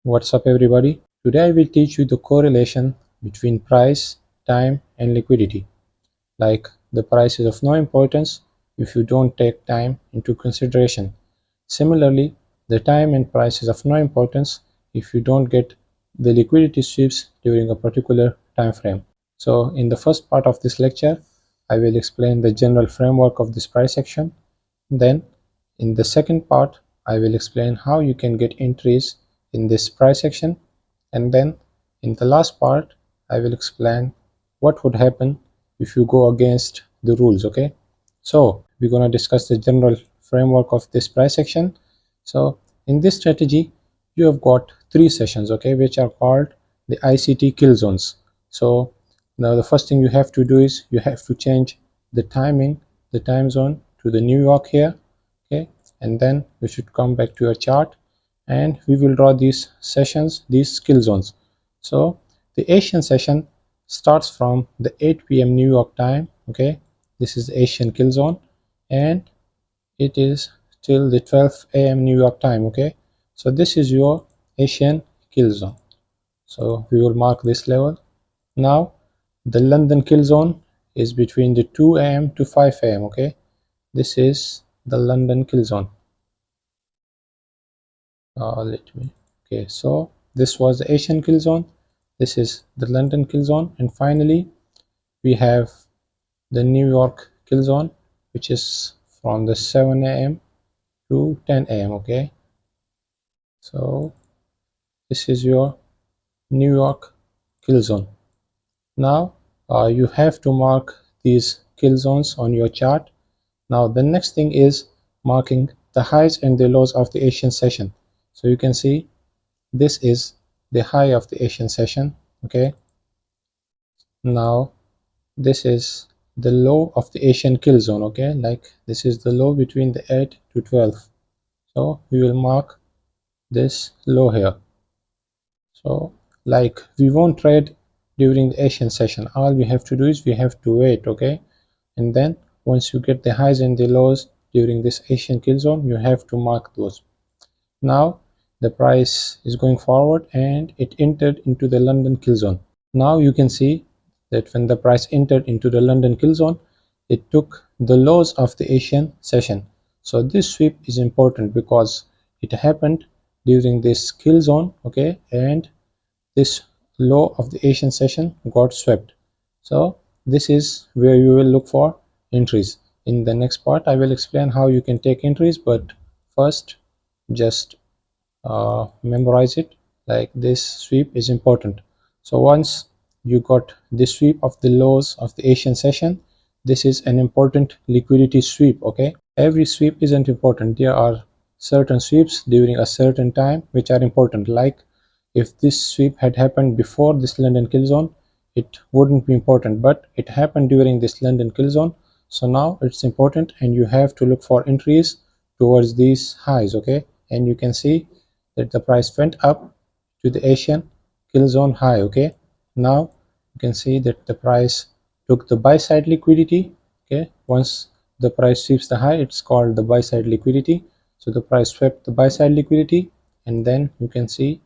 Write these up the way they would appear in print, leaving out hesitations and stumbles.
What's up everybody? Today I will teach you the correlation between price, time and liquidity. Like the price is of no importance if you don't take time into consideration. Similarly, the time and price is of no importance if you don't get the liquidity sweeps during a particular time frame. So in the first part of this lecture, I will explain the general framework of this price action. Then in the second part, I will explain how you can get entries in this price action, and then in the last part, I will explain what would happen if you go against the rules. Okay, so we're going to discuss the general framework of this price action. So in this strategy, you have got three sessions, okay, which are called the ICT kill zones. So now the first thing you have to do is you have to change the timing, the time zone to the New York here, okay, and then you should come back to your chart and we will draw these sessions, these skill zones. So the Asian session starts from the 8 p.m. New York time, okay, this is the Asian kill zone, and it is till the 12 a.m. New York time, okay. So this is your Asian kill zone, so we will mark this level. Now the London kill zone is between the 2 a.m. to 5 a.m. okay, this is the London kill zone. Okay, so this was the Asian kill zone, this is the London kill zone, and finally we have the New York kill zone, which is from the 7 a.m. to 10 a.m. okay. So this is your New York kill zone. Now you have to mark these kill zones on your chart. Now the next thing is marking the highs and the lows of the Asian session. So you can see this is the high of the Asian session, okay. Now this is the low of the Asian kill zone, okay, like this is the low between the 8 to 12. So we will mark this low here. So like we won't trade during the Asian session, all we have to do is we have to wait, okay, and then once you get the highs and the lows during this Asian kill zone, you have to mark those. Now the price is going forward and it entered into the London kill zone. Now you can see that when the price entered into the London kill zone, it took the lows of the Asian session. So this sweep is important because it happened during this kill zone, okay, and this low of the Asian session got swept. So this is where you will look for entries. In the next part, I will explain how you can take entries, but first just memorize it. Like this sweep is important. So once you got the sweep of the lows of the Asian session, this is an important liquidity sweep, okay. Every sweep isn't important, there are certain sweeps during a certain time which are important. Like if this sweep had happened before this London kill zone, it wouldn't be important, but it happened during this London kill zone, so now it's important and you have to look for entries towards these highs, okay. And you can see that the price went up to the Asian kill zone high, okay. Now you can see that the price took the buy side liquidity, okay. Once the price sweeps the high, it's called the buy side liquidity. So the price swept the buy side liquidity, and then you can see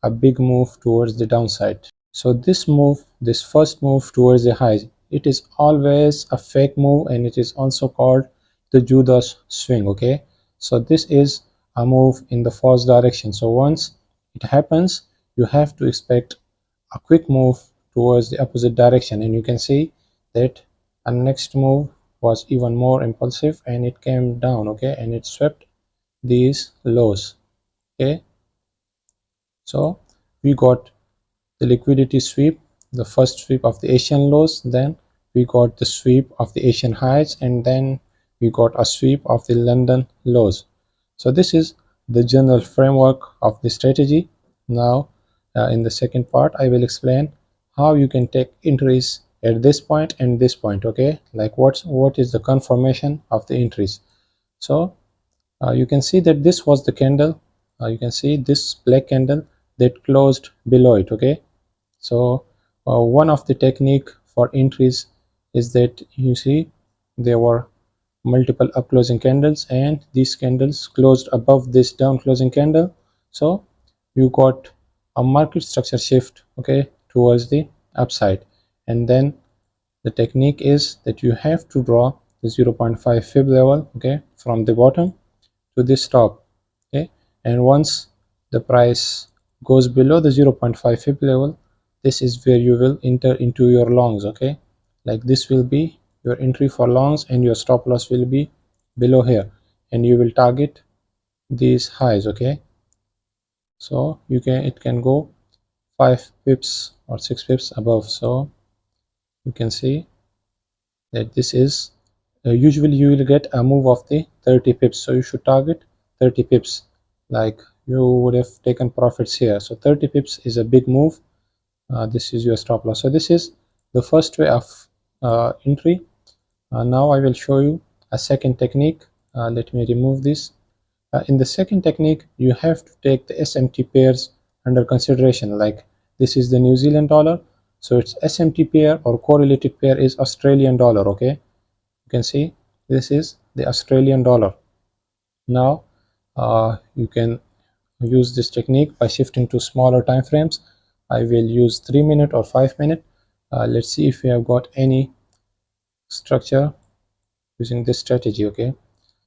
a big move towards the downside. So this move, this first move towards the high, it is always a fake move and it is also called the Judas Swing, okay. So this is a move in the false direction. So once it happens, you have to expect a quick move towards the opposite direction, and you can see that a next move was even more impulsive and it came down, okay, and it swept these lows, okay. So we got the liquidity sweep, the first sweep of the Asian lows, then we got the sweep of the Asian highs, and then we got a sweep of the London lows. So this is the general framework of the strategy. Now in the second part, I will explain how you can take entries at this point and this point, okay, like what is the confirmation of the entries. So you can see that this was the candle, you can see this black candle that closed below it, okay. So one of the technique for entries is that you see there were multiple up closing candles and these candles closed above this down closing candle, so you got a market structure shift, okay, towards the upside. And then the technique is that you have to draw the 0.5 fib level, okay, from the bottom to this top, okay, and once the price goes below the 0.5 fib level, this is where you will enter into your longs, okay, like this will be your entry for longs and your stop loss will be below here, and you will target these highs, okay. So it can go 5 pips or 6 pips above. So you can see that this is usually you will get a move of the 30 pips, so you should target 30 pips, like you would have taken profits here. So 30 pips is a big move. This is your stop loss. So this is the first way of entry. Now I will show you a second technique. Let me remove this. In the second technique, you have to take the SMT pairs under consideration. Like this is the New Zealand dollar, so its SMT pair or correlated pair is Australian dollar, okay. You can see this is the Australian dollar. Now you can use this technique by shifting to smaller time frames. I will use 3-minute or 5-minute. Let's see if we have got any structure using this strategy, okay.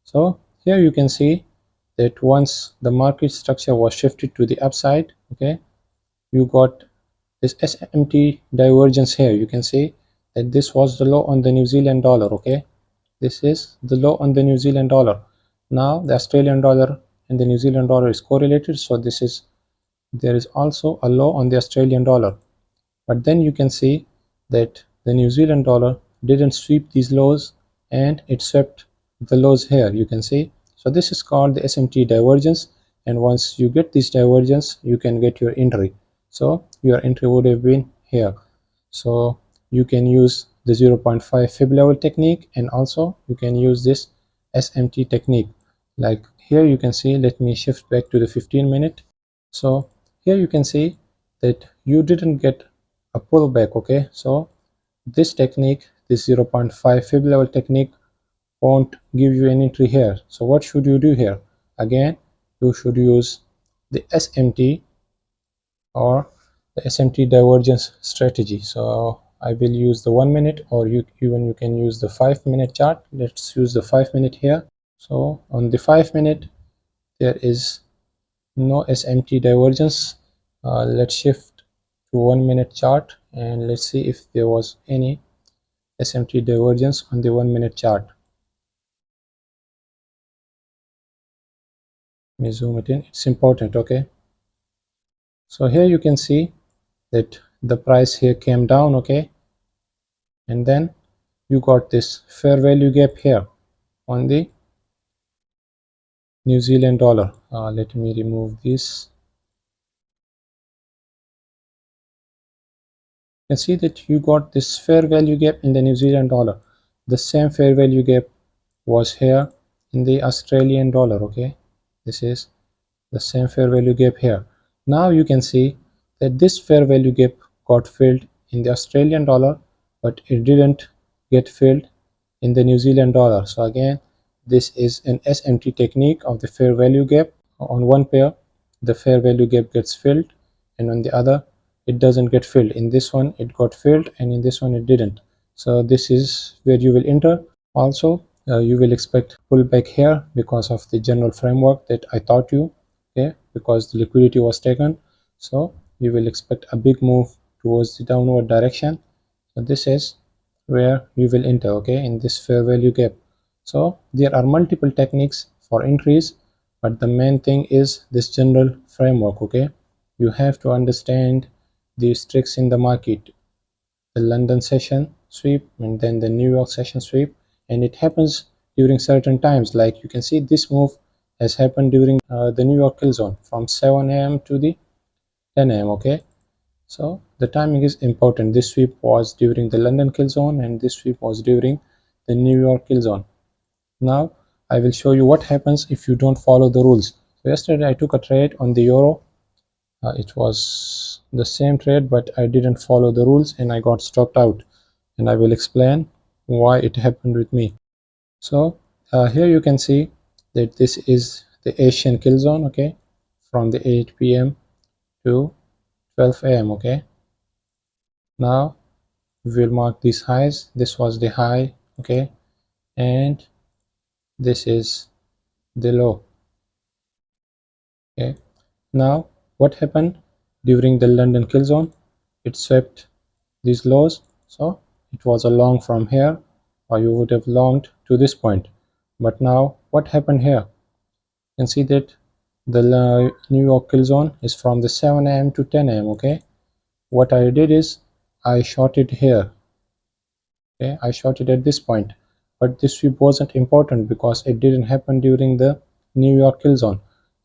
So here you can see that once the market structure was shifted to the upside, okay, you got this SMT divergence here. You can see that this was the low on the New Zealand dollar, okay. This is the low on the New Zealand dollar. Now the Australian dollar and the New Zealand dollar is correlated, so there is also a low on the Australian dollar. But then you can see that the New Zealand dollar didn't sweep these lows and it swept the lows here, you can see. So this is called the SMT divergence, and once you get this divergence you can get your entry. So your entry would have been here. So you can use the 0.5 fib level technique, and also you can use this SMT technique. Like here you can see, let me shift back to the 15-minute. So here you can see that you didn't get a pullback, okay. So this technique, this 0.5 fib level technique, won't give you an entry here. So what should you do here? Again, you should use the SMT or the SMT divergence strategy. So I will use the 1-minute, or you can use the 5-minute chart. Let's use the 5-minute here. So on the 5-minute there is no SMT divergence. Let's shift to 1-minute chart and let's see if there was any SMT divergence on the 1-minute chart. Let me zoom it in. It's important, okay. So here you can see that the price here came down, okay, and then you got this fair value gap here on the New Zealand dollar. Let me remove this. You can see that you got this fair value gap in the New Zealand dollar. The same fair value gap was here in the Australian dollar, okay. This is the same fair value gap here. Now you can see that this fair value gap got filled in the Australian dollar, but it didn't get filled in the New Zealand dollar. So again, this is an SMT technique of the fair value gap. On one pair the fair value gap gets filled, and on the other it doesn't get filled. In this one it got filled, and in this one it didn't. So this is where you will enter. Also you will expect pullback here because of the general framework that I taught you, okay, because the liquidity was taken. So you will expect a big move towards the downward direction. So this is where you will enter, okay, in this fair value gap. So there are multiple techniques for entries, but the main thing is this general framework, okay. You have to understand these tricks in the market: the London session sweep and then the New York session sweep, and it happens during certain times. Like you can see this move has happened during the New York Killzone from 7 a.m. to the 10 a.m. okay. So the timing is important. This sweep was during the London Killzone and this sweep was during the New York Killzone. Now I will show you what happens if you don't follow the rules. So yesterday I took a trade on the euro. It was the same trade, but I didn't follow the rules and I got stopped out, and I will explain why it happened with me. So here you can see that this is the Asian Killzone, okay, from the 8 p.m. to 12 a.m. Okay, now we will mark these highs. This was the high, okay, and this is the low. Okay, now what happened during the London kill zone? It swept these lows, so it was a long from here, or you would have longed to this point. But now what happened here? You can see that the New York kill zone is from the 7 a.m. to 10 a.m. Okay, what I did is I shorted here. Okay, I shorted at this point, but this sweep wasn't important because it didn't happen during the New York kill zone.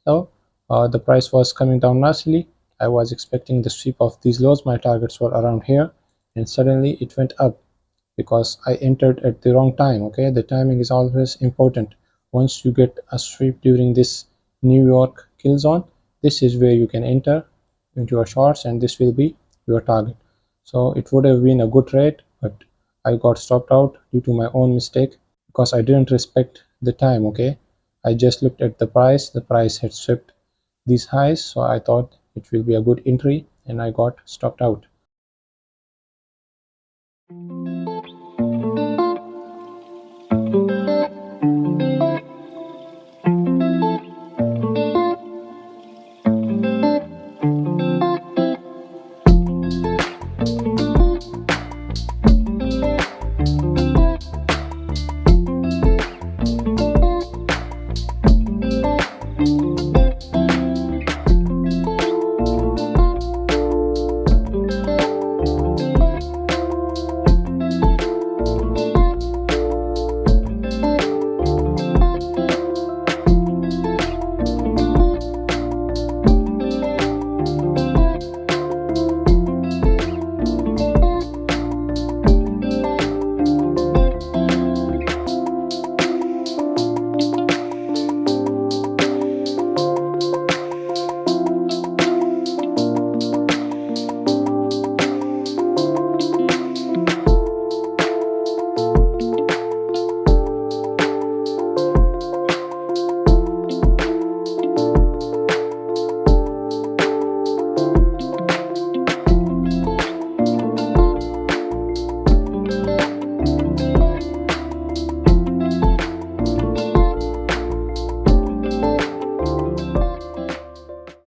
So the price was coming down nicely. I was expecting the sweep of these lows. My targets were around here, and suddenly it went up because I entered at the wrong time. Okay, the timing is always important. Once you get a sweep during this New York kill zone, this is where you can enter into your shorts, and this will be your target. So it would have been a good trade, but I got stopped out due to my own mistake because I didn't respect the time. Okay, I just looked at the price had swept these highs, so I thought it will be a good entry, and I got stopped out.